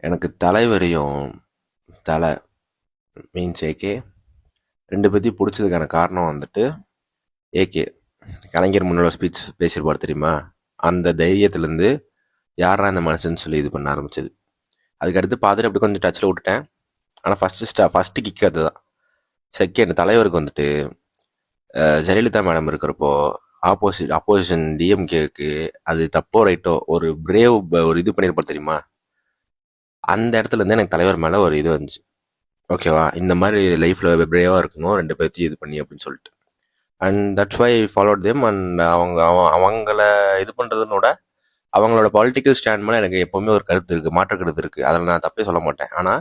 எனக்கு தலைவரையும் தலை மீன்ஸ் ஏகே ரெண்டு பேர்த்தையும் பிடிச்சதுக்கான காரணம் வந்துட்டு ஏகே கலைஞர் முன்னோட ஸ்பீச் பேசியிருப்பார் தெரியுமா, அந்த தைரியத்துலேருந்து யாரா இந்த மனுஷன்னு சொல்லி இது பண்ண ஆரம்பிச்சது. அதுக்கடுத்து பார்த்துட்டு அப்படி கொஞ்சம் டச்சில் விட்டுட்டேன். ஆனால் ஃபஸ்ட்டு கிக் அதுதான். செகண்ட், தலைவருக்கு வந்துட்டு ஜெயலலிதா மேடம் இருக்கிறப்போ அப்போசிஷன் டிஎம்கேக்கு அது தப்போ ரைட்டோ ஒரு ஒரு இது பண்ணியிருப்பார் தெரியுமா, அந்த இடத்துல இருந்து எனக்கு தலைவர் மேலே ஒரு இது வந்துச்சு. ஓகேவா, இந்த மாதிரி லைஃப்பில் பிரேவாக இருக்கணும் ரெண்டு பேர்த்தையும் இது பண்ணி அப்படின்னு சொல்லிட்டு. And that's why followed them. And அவங்கள இது பண்ணுறதுனோட அவங்களோட பொலிட்டிக்கல் ஸ்டாண்ட் மேலே எனக்கு எப்போவுமே ஒரு கருத்து இருக்குது, மாற்று கருத்து இருக்குது. அதில் நான் தப்பே சொல்ல மாட்டேன். ஆனால்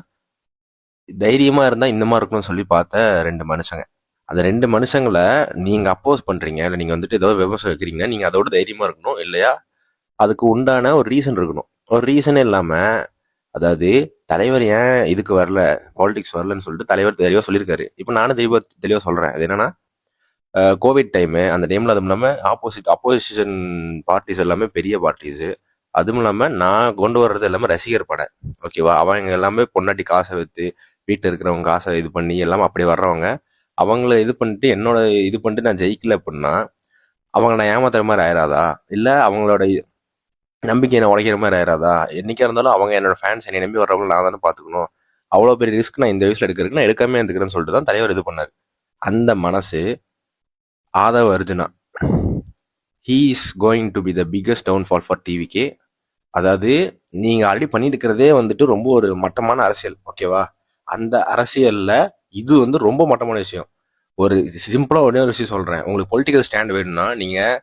தைரியமாக இருந்தால் இந்த மாதிரி இருக்கணும்னு சொல்லி பார்த்த ரெண்டு மனுஷங்க. அந்த ரெண்டு மனுஷங்களை நீங்கள் அப்போஸ் பண்ணுறீங்க, இல்லை நீங்கள் வந்துட்டு ஏதோ விமர்சனம் வைக்கிறீங்கன்னா நீங்கள் அதோட தைரியமாக இருக்கணும், இல்லையா அதுக்கு உண்டான ஒரு ரீசன் இருக்கணும். ஒரு ரீசனே இல்லாமல், அதாவது தலைவர் ஏன் இதுக்கு வரல, பாலிடிக்ஸ் வரலன்னு சொல்லிட்டு தலைவர் தெளிவாக சொல்லியிருக்காரு. இப்போ நானும் தெளிவாக சொல்கிறேன். அது என்னன்னா, கோவிட் டைமு, அந்த டைமில் அதுவும் இல்லாமல் அப்போசிஷன் பார்ட்டிஸ் எல்லாமே பெரிய பார்ட்டிஸு. அதுவும் இல்லாமல் நான் கொண்டு வர்றது எல்லாமே ரசிகர் படம். ஓகேவா, அவங்க எல்லாமே பொன்னாட்டி காசை வைத்து வீட்டில் இருக்கிறவங்க காசை இது பண்ணி எல்லாமே அப்படி வர்றவங்க. அவங்கள இது பண்ணிட்டு என்னோட இது பண்ணிட்டு நான் ஜெயிக்கல அப்படின்னா அவங்க நான் ஏமாத்துற மாதிரி ஆயிராதா, இல்லை அவங்களோட நம்பிக்கை என்ன உடைக்கிற மாதிரி ஆயிராதா? என்னைக்கா இருந்தாலும் அவங்க என்னோட ஃபேன்ஸ் என்னை நம்பி வர்றவங்க நான் தானே பார்த்துக்கணும். அவ்வளோ பெரிய ரிஸ்க் நான் இந்த வயசில் எடுக்கிறதுக்கு நான் எடுக்காமே எடுக்கிறேன்னு சொல்லிட்டு தான் தலைவர் இது பண்ணார். அந்த மனசு Aadhav Arjuna, he is going to be the biggest downfall for TVK. அதாவது நீங்கள் ஆல்ரெடி பண்ணிட்டு இருக்கிறதே வந்துட்டு ரொம்ப ஒரு மட்டமான அரசியல். ஓகேவா, அந்த அரசியலில் இது வந்து ரொம்ப மட்டமான விஷயம். ஒரு சிம்பிளாக ஒரே ஒரு விஷயம் சொல்கிறேன். உங்களுக்கு பொலிட்டிக்கல் ஸ்டாண்ட் வேணும்னா நீங்கள்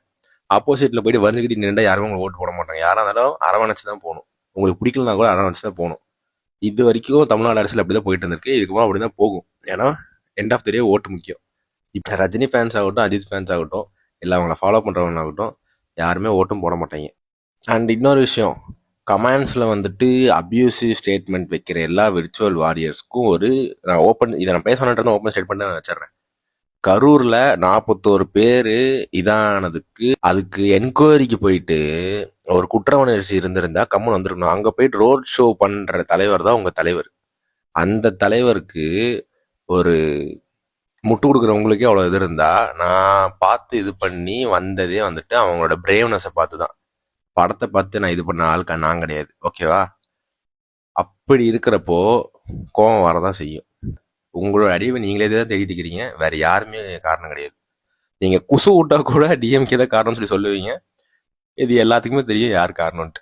ஆப்போசிட்டில் போயிட்டு வந்துக்கிட்டு நின்றா யாருமே உங்களுக்கு ஓட்டு போட மாட்டாங்க. யாராக இருந்தாலும் அரவணைச்சு தான் போகணும். உங்களுக்கு பிடிக்கலனா கூட அரவணைச்சு தான் போகணும். இது வரைக்கும் தமிழ்நாடு அரசியல் அப்படி தான் போயிட்டு இருந்திருக்கு. இதுக்கு அப்படி தான் போகும். ஏன்னா எண்ட் ஆஃப் த டே ஓட்டு முக்கியம். இப்போ ரஜினி ஃபேன்ஸ் ஆகட்டும், அஜித் ஃபேன்ஸ் ஆகட்டும், இல்லை அவங்கள ஃபாலோ பண்ணுறவங்களாகட்டும், யாருமே ஓட்டும் போட மாட்டாங்க. அண்ட் இன்னொரு விஷயம், கமெண்ட்ஸில் வந்துட்டு அப்யூசிவ் ஸ்டேட்மெண்ட் வைக்கிற எல்லா விர்ச்சுவல் வாரியர்ஸ்க்கும் இதை நான் பேசணுன்றது ஓப்பன் ஸ்டேட்மெண்ட் நான் வச்சிடறேன். கரூரில் 41 பேர் இதானதுக்கு அதுக்கு என்கொயரிக்கு போயிட்டு ஒரு குற்ற உணர்ச்சி இருந்திருந்தா கம்முன்னு வந்துருக்கணும். அங்கே போயிட்டு ரோட் ஷோ பண்ணுற தலைவர் தான் உங்கள் தலைவர். அந்த தலைவருக்கு ஒரு முட்டு கொடுக்குறவங்களுக்கே அவ்வளோ இது இருந்தா, நான் பார்த்து இது பண்ணி வந்ததே வந்துட்டு அவங்களோட பிரேவ்னஸை பார்த்து தான். படத்தை பார்த்து நான் இது பண்ண ஆளுக்கா நான் கிடையாது. ஓகேவா, அப்படி இருக்கிறப்போ கோவம் வரதான் செய்யும். உங்களோட அடிவை நீங்களே தான் தேடிட்டு இருக்கிறீங்க, வேற யாருமே காரணம் கிடையாது. நீங்க குசு விட்டா கூட டிஎம்கே தான் காரணம் சொல்லி சொல்லுவீங்க. இது எல்லாத்துக்குமே தெரியும் யார் காரணம்ட்டு.